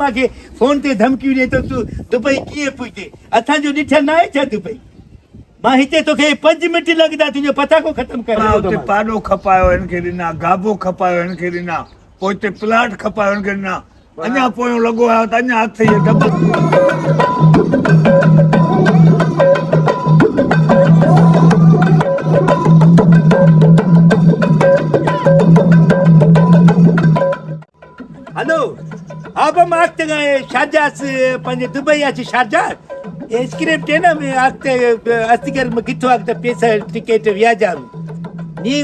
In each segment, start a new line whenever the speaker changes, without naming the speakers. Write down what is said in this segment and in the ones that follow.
मांखे फोन ते धमकियूं ॾे त तूं दुबई कीअं पुॼे असांजो ॾिठल न आहे छा दुबई मां हिते तोखे 5 मिंट लॻंदा तुंहिंजो पटाको ख़तमु करे
पाॾो खपायो हिन खे ॾिना गाबो खपायो हिन खे ॾिना पोइ हिते प्लाट खपायो हिन खे ॾिना अञा पोयों लॻो आयो त अञा हथ इहे डबल
हलो अब हम आगते गए शारजा से पंजे दुबई आची शारजा स्क्रिप्ट है ना मैं आगते अस्तिकर में कितो आगते पैसा टिकट व्याजा नी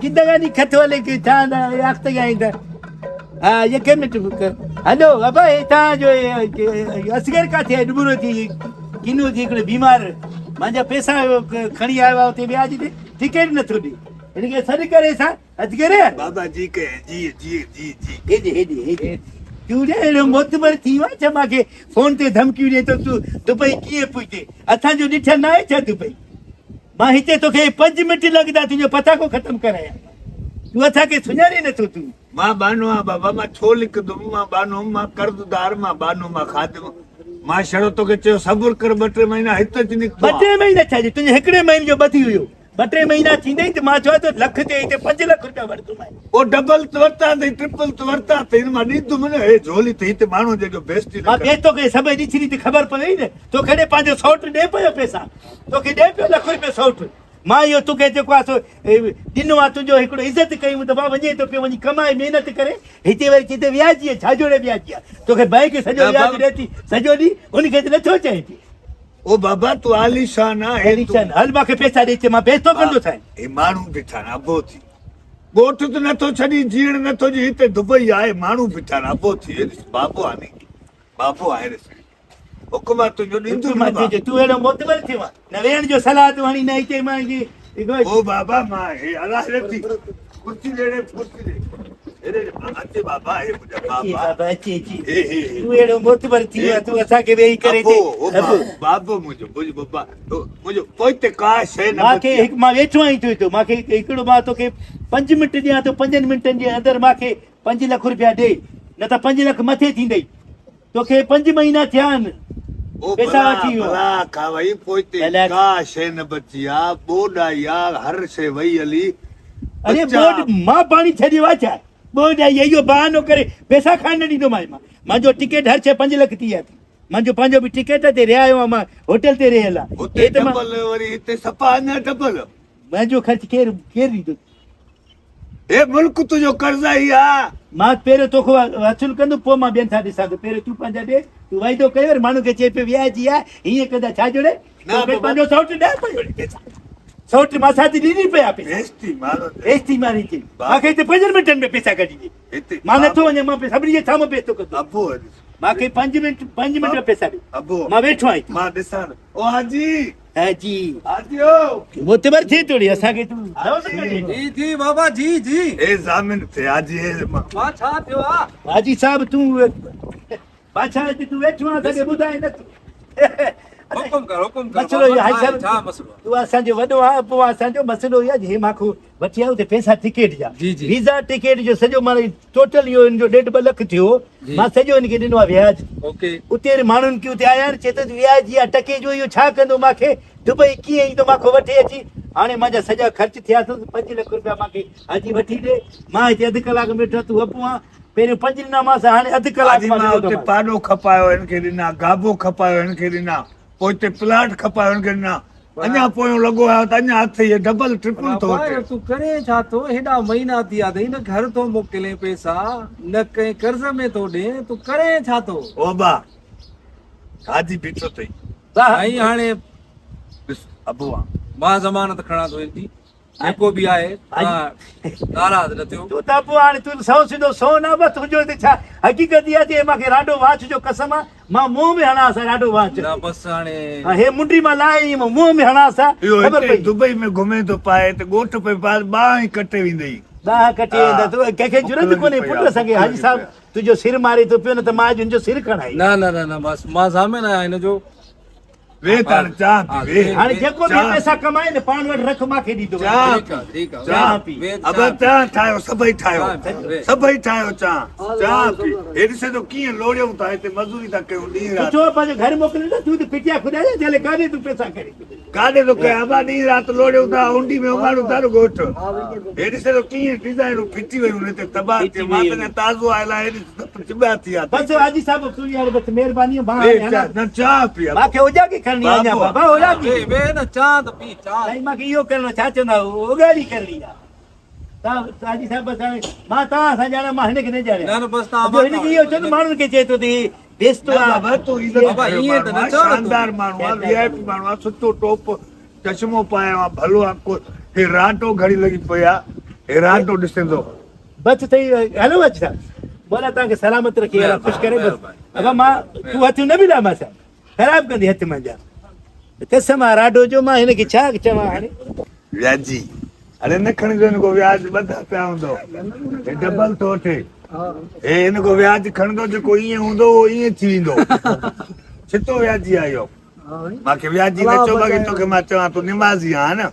जिंदगानी खतवाले की था ना आगते गए इधर हाँ ये क्या मिनट हेलो अब था जो अस्तिकर का थे डुबरो थी किनो थी कोई बीमार मांजा पैसा खणी आया होते व्याज दे टिकट न थोड़ी इनके सर करे सा अस्तिकर
बाबा जी के जी जी जी जी
हेडी तूं मोतबर थी वा छा मांखे फोन ते धमकियूं ॾे त तूं दुबई कीअं पुॼे असांजो ॾिठल न आहे छा दुबई मां हिते तोखे 5 मिंट लॻंदा तुंहिंजो पटाको ख़तमु करायां तूं असांखे सुञाणे नथो तूं
मां बानो आहियां बाबा मां छो लिखंदुमि मां बानो मां कर्ज़दार मां बानो मां खादिम मां छड़ो तोखे चयो सब्र कर 2-3 महीना हिते अची निकितो
2-3 महीना छा तुंहिंजे हिकिड़े महीने जो ॿधी हुयो 2-3 महीना थींदे त मां चवां थो लख ते हिते 5 लख रुपया वठंदोमांइ
ओ डबल वरता अथई ट्रिपल वरता अथई मां ॾींदुमि न हे झोली त हिते माण्हू जेको बेइज़ती
मां ॿिए तोखे सभई ॾिसी ॾिठी ख़बर पवई न तोखे ॾे पंहिंजो सौट ॾे पियो पैसा तोखे ॾे पियो लख रुपया सौट मां इहो तोखे जेको आहे सो ॾिनो आहे तुंहिंजो हिकिड़ो इज़त कयूं त मां वञे थो पियो वञी कमाए महिनत करे हिते वरी किथे व्याजी आहे छाजोड़े व्याजी आहे तोखे बैंक सॼो व्याज ॾे थी सॼो ॾींहुं उनखे त नथो चए थी
ओ बाबा तूं आलीशान आहे
एलिशन हल मूंखे पैसा ॾे मां बेस्तो कंदो साईं
हे माण्हू बीठा आहिनि अबो थी ॻोठ त नथो छॾी जीअण नथो जी हिते दुबई आहे माण्हू बीठा आहिनि अबो थी बाबो आहे नी बाबो आहे हुकुम तुंहिंजो ॾींदुमि
तूं अहिड़ो मोतबर थियो आहे न वेहण जो सलाह तूं हाणे न हिते मां
ओ बाबा मां हे अलाह रखी कुर्सी ॾे कुर्सी ॾे अचे बाबा हे मुंहिंजा बाबा
अचे तूं अहिड़ो मोतबर थी वियो तूं असांखे वेही करे
बाबो मुंहिंजो बाबा मुंहिंजो पोइ ते का शइ न
मूंखे हिकु मां वेठो आहीं तूं मूंखे हिकिड़ो मां तोखे 5 मिंट ॾियां थो 5 मिंटनि जे अंदरि मूंखे 5 लख रुपया ॾे न त 5 लख मथे थींदई तोखे 5 महीना थिया आहिनि पैसा वठी वियो
खावई पोइ ते का शइ न बची आहे बोड आई आहे हर शइ वई हली
अरे बोड मां पाणी छॾियो आहे छा बोड आई इहो बहानो करे पैसा खाइण न ॾींदोमांइ मां मुंहिंजो टिकट हर शइ 5 लख थी आहे मुंहिंजो पंहिंजो बि टिकट ते रहिया आहियो मां होटल ते रहियल आहे
वरी हिते सफ़ा अञा डबल
मुंहिंजो ख़र्च केरु ॾींदो
हे मुल्क तुंहिंजो कर्ज़ाई आहे
मां पहिरियों तोखे वसूल कंदो पोइ मां ॿियनि सां ॾिसां थो पहिरियों तूं पंहिंजा ॾे तूं वाइदो कयो माण्हू खे चए पियो व्याजी आहे हीअं कंदा छा जोड़े पंहिंजो सौट ॾे पियो सौट मां साथी ॾिनी पिया बेइज़ती मारी थी मूंखे हिते 5 मिंटनि में पैसा कढी ॾे मां नथो वञा मां सभिनी जे साम्हूं बेइज़तो कंदो मूंखे 5 मिंट पैसा ॾे मां वेठो आहियां
मां ॾिसां ओ हाजी
हाजी
हाजियो
मोतबर थी थोड़ी असांखे तूं
जी जी बाबा जी जी
ए ज़ामिन थे हाजी
मां छा थियो आहे
हाजी साहब तूं बादशाह हिते तूं वेठो आहे असांखे ॿुधाए न
हुकुम कर
मसलो इहो हाजी साहब
छा मसलो
तूं असांजो वॾो आहे पोइ असांजो मसलो इहो आहे हे मां वठी आयो हुते पैसा टिकट जा वीज़ा टिकट जो सॼो माना टोटल इहो हिन जो 1.5-2 लख थियो मां सॼो हिनखे ॾिनो आहे व्याज
ओके
उते माण्हुनि खे उते आया आहिनि चए थो व्याज या टके जो इहो छा कंदो मूंखे दुबई कीअं ईंदो मूंखे वठी अची हाणे मुंहिंजा सॼा ख़र्च थिया अथसि 5 लख रुपया मूंखे हाजी वठी ॾे मां हिते 1/2 कलाक में वेठो तूं हपूं आहे पहिरियों 5 ॾिना मां हाणे 1/2 कलाक
पाॾो खपायो हिन खे ॾिना गाबो खपायो हिन खे ॾिना पोइ हिते प्लाट खपायो हिन खे ॾिना अञा पोयों लॻो आयो त अञा हथ इहे डबल ट्रिपल थो अचे
तूं करे छा थो हेॾा महीना थी विया अथई न घर थो मोकिले पैसा न कंहिं कर्ज़ में थो ॾे तूं करे छा थो
ओ बा हाजी बीठो अथई
साईं हाणे
अबू आहे
मां ज़मानत खणा थो हिनजी जेको बि आहे नाराज़ न थियो
तूं त पोइ हाणे तूं सौ सिधो सौ न बस तुंहिंजो हिते छा हक़ीक़त इहा थी मूंखे राडो वाच जो कसम आहे मां मुंहं में हणांस राडो वाच
न बसि हाणे
हे मुंडी मां लाहे मुंहं में हणांस
ख़बर पई दुबई में घुमे थो पाए त ॻोठ पे बाहि कटे वेंदई
बाहि कटे वेंदा तूं कंहिंखे ज़रूरत कोन्हे पुट सघे हाजी साहब तुंहिंजो सिर मारे थो पियो न त मां हिनजो सिर खणाई
न न न न बसि मां ज़ामिन आहियां हिनजो
वे ताण चाह पी वे
हाणे जेको बि पैसा कमाए न पाण वटि रख मूंखे ॾींदो
चाह
ठीक आहे
चाह
पी।
अब चाह ठाहियो सभई ठाहियो चाह पी हेॾी से तो कीअं लोड़ियूं था हिते मज़ूरी था कयूं ॾींहुं राति
सुठो पंहिंजे घर मोकिले न तूं त पिटिया खुदाए जले काॾे तूं पैसा करे
काॾे तो कया अबा ॾींहुं राति लोड़ियूं था हुंडी में उमाड़ूं था ॻोठ हेॾी से तो कीअं डिज़ाइनूं फिटी वयूं हिते तबाह थी मां त ताज़ो आयल आहे हेॾी चिॿा थी आहे
बसि हाजी साहिब तूं यार बसि महिरबानी
न चाह पी
मूंखे उजागी करणी आहे अञा बाबा उजागी
वे न चाह त पी चाह
साईं मूंखे इहो करिणो छा चवंदा उगाड़ी करणी आहे तव्हां हाजी साहिब बसि मां तव्हां सां ॼाणा मां हिनखे न ॼाणिया
न बस तव्हां
हिनखे इहो चओ न माण्हुनि खे चए थो त बेस्तो आहे
बाबा तू
बाबा, ईअं त न चओ न तूं।
शानदार माण्हू आहे वीआईपी माण्हू आहे सुठो टोप चश्मो पायो आहे भलो आहे को हे रांटो घड़ी लॻी पई आहे हे रांटो ॾिसंदो
बस अथई हलो अच साहिब बोला तव्हांखे सलामत रखी अला ख़ुशि करे बसि अब मां तूं हथ न मिला मां साहिब ख़राबु कंदी हथ मुंहिंजा कसम आहे राडो जो मां हिनखे छा चवां हाणे
व्याजी अरे न खणिजो हिनखो व्याज ॿधा पिया हूंदो हे डबल थो वठे हे हिनखो व्याज खणंदो जेको ईअं हूंदो उहो ईअं थी वेंदो छितो व्याजी आहे इहो मूंखे व्याजी न चओ बाक़ी तोखे मां चवां तूं निमाज़ी आहे न